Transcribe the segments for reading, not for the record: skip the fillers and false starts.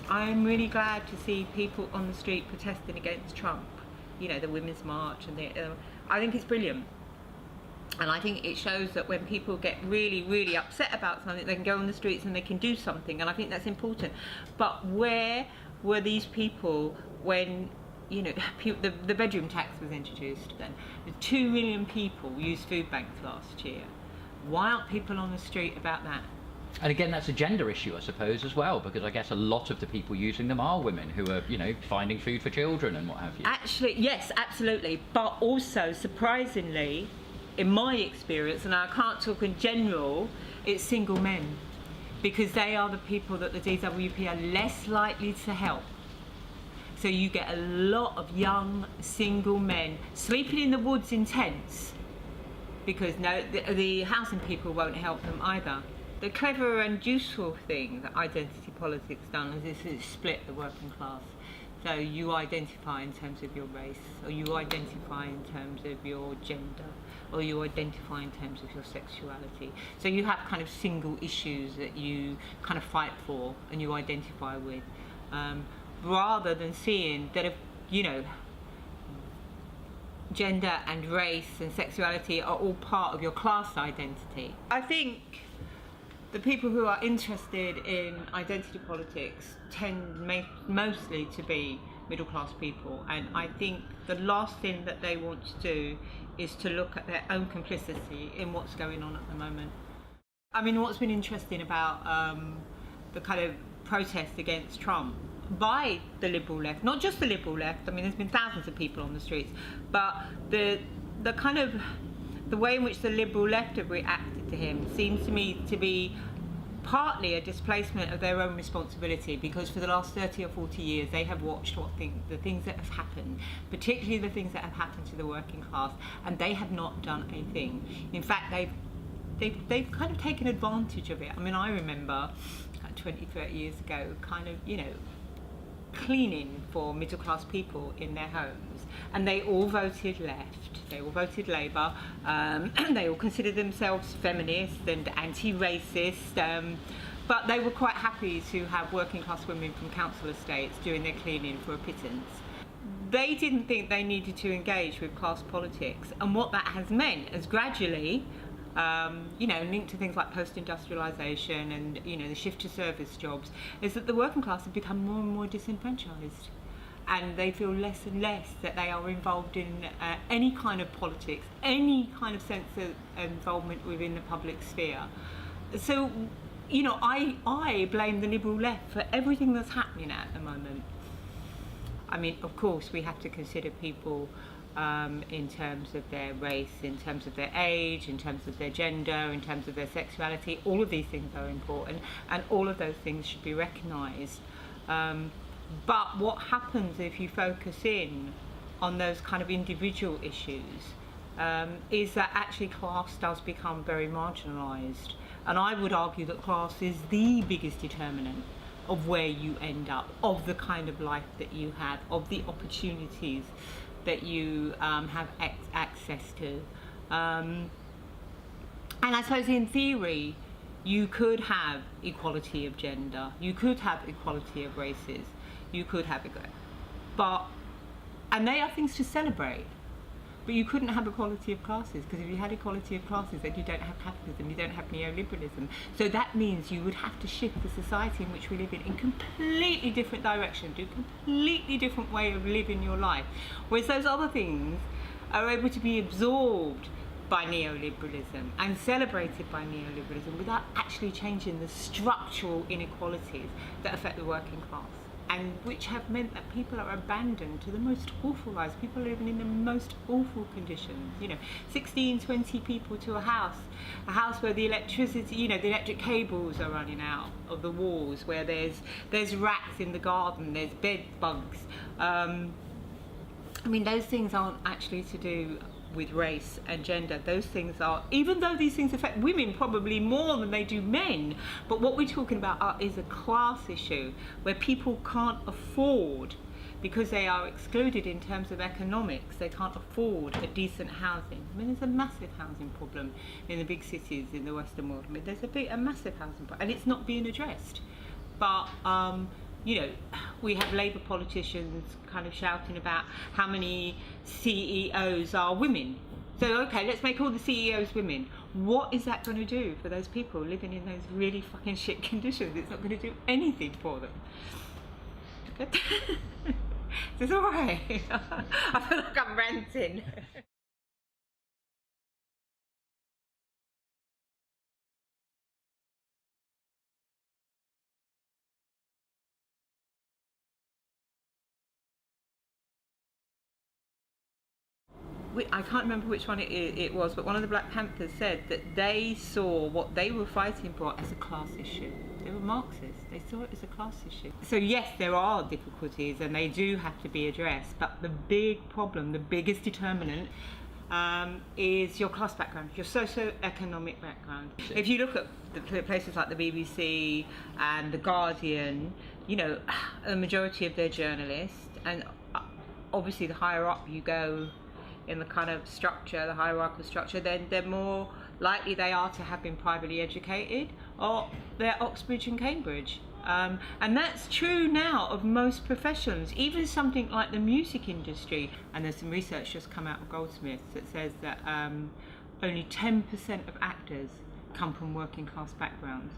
I'm really glad to see people on the street protesting against Trump. You know, the Women's March, and I think it's brilliant. And I think it shows that when people get really, really upset about something, they can go on the streets and they can do something, and I think that's important. But where were these people when, you know, the bedroom tax was introduced then? 2 million people used food banks last year. Why aren't people on the street about that? And again, that's a gender issue, I suppose, as well, because I guess a lot of the people using them are women who are, you know, finding food for children and what have you. Actually, yes, absolutely. But also, surprisingly, in my experience, and I can't talk in general, it's single men. Because they are the people that the DWP are less likely to help. So you get a lot of young single men sleeping in the woods in tents, because the housing people won't help them either. The clever and useful thing that identity politics done is it's split the working class. So you identify in terms of your race, or you identify in terms of your gender, or you identify in terms of your sexuality. So you have kind of single issues that you kind of fight for and you identify with, rather than seeing that, if, you know, gender and race and sexuality are all part of your class identity. I think the people who are interested in identity politics tend mostly to be middle class people, and I think the last thing that they want to do is to look at their own complicity in what's going on at the moment. I mean, what's been interesting about the kind of protest against Trump by the liberal left, not just the liberal left, I mean there's been thousands of people on the streets, but the kind of the way in which the liberal left have reacted to him seems to me to be partly a displacement of their own responsibility, because for the last 30 or 40 years they have watched the things that have happened, particularly the things that have happened to the working class, and they have not done a thing. In fact, they've kind of taken advantage of it. I mean, I remember 20, 30 years ago kind of, you know, cleaning for middle class people in their homes, and they all voted left, they all voted Labour, they all considered themselves feminist and anti-racist, but they were quite happy to have working class women from council estates doing their cleaning for a pittance. They didn't think they needed to engage with class politics, and what that has meant is gradually, you know, linked to things like post-industrialisation and, you know, the shift to service jobs, is that the working class have become more and more disenfranchised, and they feel less and less that they are involved in any kind of politics, any kind of sense of involvement within the public sphere. So, you know, I blame the liberal left for everything that's happening at the moment. I mean, of course, we have to consider people in terms of their race, in terms of their age, in terms of their gender, in terms of their sexuality. All of these things are important, and all of those things should be recognised. But what happens if you focus in on those kind of individual issues is that actually class does become very marginalised. And I would argue that class is the biggest determinant of where you end up, of the kind of life that you have, of the opportunities that you have access to. And I suppose in theory, you could have equality of gender, you could have equality of races, you could have and they are things to celebrate. But you couldn't have equality of classes, because if you had equality of classes, then you don't have capitalism, you don't have neoliberalism. So that means you would have to shift the society in which we live in completely different direction, do a completely different way of living your life. Whereas those other things are able to be absorbed by neoliberalism and celebrated by neoliberalism without actually changing the structural inequalities that affect the working class, and which have meant that people are abandoned to the most awful lives. People are living in the most awful conditions, you know, 16, 20 people to a house where the electricity, you know, the electric cables are running out of the walls, where there's rats in the garden, there's bed bugs. I mean, those things aren't actually to do with race and gender. Those things are, even though these things affect women probably more than they do men, but what we're talking about is a class issue where people can't afford, because they are excluded in terms of economics, they can't afford a decent housing. I mean, there's a massive housing problem in the big cities in the Western world. I mean, there's a massive housing problem, and it's not being addressed. But you know, we have Labour politicians kind of shouting about how many CEOs are women. So, okay, let's make all the CEOs women. What is that going to do for those people living in those really fucking shit conditions? It's not going to do anything for them. It's all right. I feel like I'm ranting. I can't remember which one it was, but one of the Black Panthers said that they saw what they were fighting for as a class issue. They were Marxists. They saw it as a class issue. So yes, there are difficulties and they do have to be addressed, but the big problem, the biggest determinant, is your class background, your socio-economic background. If you look at the places like the BBC and The Guardian, you know, a majority of their journalists, and obviously the higher up you go in the kind of structure, the hierarchical structure, then the more likely they are to have been privately educated, or they're Oxbridge and Cambridge. And that's true now of most professions, even something like the music industry. And there's some research just come out of Goldsmiths that says that only 10% of actors come from working class backgrounds.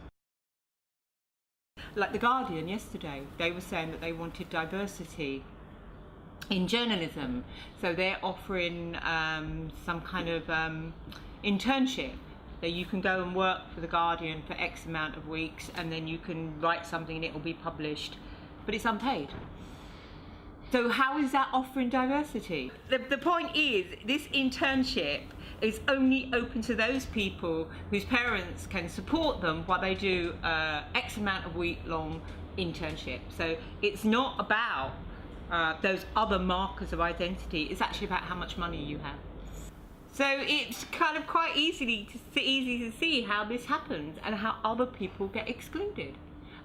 Like The Guardian yesterday, they were saying that they wanted diversity in journalism, so they're offering some kind of internship that you can go and work for The Guardian for X amount of weeks, and then you can write something and it will be published, but it's unpaid. So how is that offering diversity? The point is, this internship is only open to those people whose parents can support them while they do X amount of week-long internship. So it's not about those other markers of identity. It's actually about how much money you have. So it's kind of quite easy to see how this happens and how other people get excluded.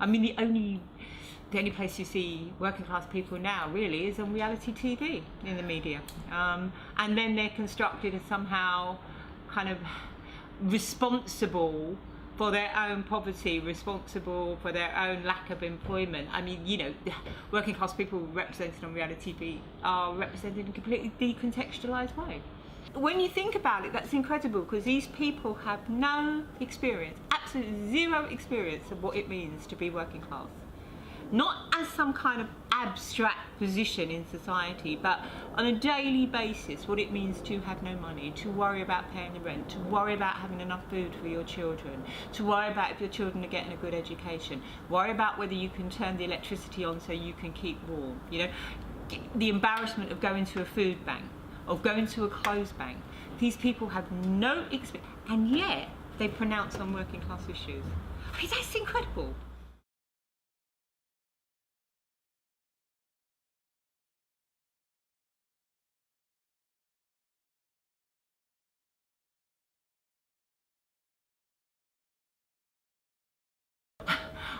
I mean, the only place you see working class people now really is on reality TV in the media, and then they're constructed as somehow kind of responsible for their own poverty, responsible for their own lack of employment. I mean, you know, working class people represented on reality TV are represented in a completely decontextualised way. When you think about it, that's incredible, because these people have no experience, absolutely zero experience of what it means to be working class. Not as some kind of abstract position in society, but on a daily basis, what it means to have no money, to worry about paying the rent, to worry about having enough food for your children, to worry about if your children are getting a good education, worry about whether you can turn the electricity on so you can keep warm. You know, the embarrassment of going to a food bank, of going to a clothes bank. These people have no experience, and yet they pronounce on working class issues. I mean, that's incredible.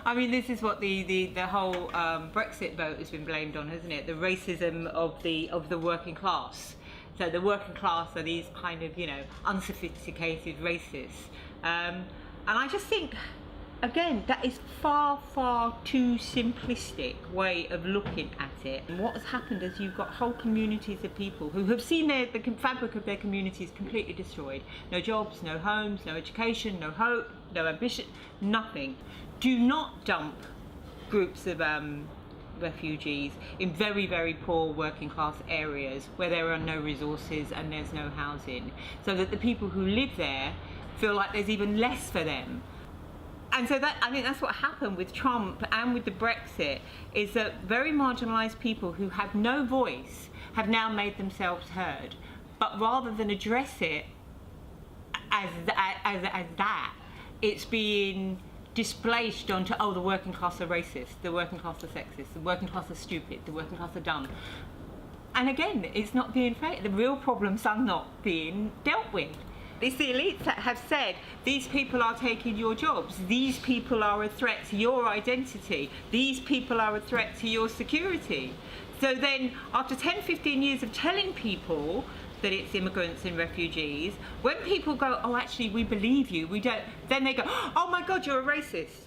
I mean, this is what the whole Brexit vote has been blamed on, hasn't it? The racism of the working class. So the working class are these kind of, you know, unsophisticated racists. And I just think, again, that is far, far too simplistic way of looking at it. And what has happened is you've got whole communities of people who have seen the fabric of their communities completely destroyed. No jobs, no homes, no education, no hope, no ambition, nothing. Do not dump groups of refugees in very, very poor working class areas where there are no resources and there's no housing, so that the people who live there feel like there's even less for them. And so that, I think that's what happened with Trump and with the Brexit, is that very marginalised people who have no voice have now made themselves heard. But rather than address it as that, it's being displaced onto, oh, the working class are racist, the working class are sexist, the working class are stupid, the working class are dumb. And again, it's not being fair. The real problems are not being dealt with. It's the elites that have said, these people are taking your jobs, these people are a threat to your identity, these people are a threat to your security. So then, after 10, 15 years of telling people that it's immigrants and refugees, when people go, oh, actually, we believe you, we don't, then they go, oh my God, you're a racist.